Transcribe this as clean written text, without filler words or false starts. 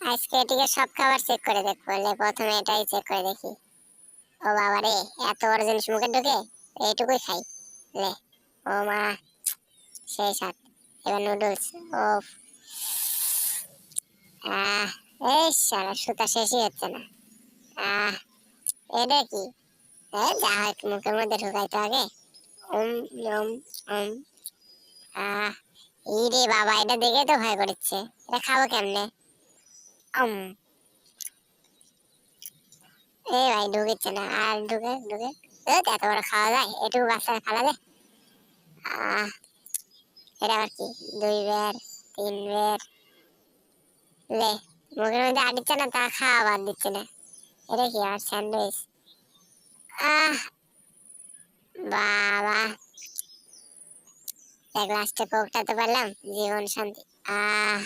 আজকে এটিকে সব খাবার চেক করে দেখবো। লে প্রথমে এটাই চেক করে দেখি। ও বাবা রে, এত বড় জিনিস মুখে ঢুকে, এইটুকুই খাই। লে, ও মা, সেই স্বাদ। এবার নুডলস। ও এই সারা সুতা শেষই হচ্ছে না। আহ এটা কি? যা হয় মুখের মধ্যে ঢুকাইতে আগে। উম উম উম আহ ইরে বাবা, এটা দেখে তো ভয় করছে। এটা খাবো কেমনে? উম এই ভাই ঢুকেছে না, আর ঢুকে ঢুকে। এত বড় খাওয়া যায়? এটুকু বাচ্চা খাওয়া যায়? আহ এটা আবার কি? 2 বের, 3 বের। লে, মুখের মধ্যে আটিচ্ছে না, তা খাওয়া বাদ দিচ্ছে না। এটা কি আর স্যান্ডউইচ? আহ বাবা, এক লাস্টে কোকটা তো পারলাম, জীবন শান্তি। আহ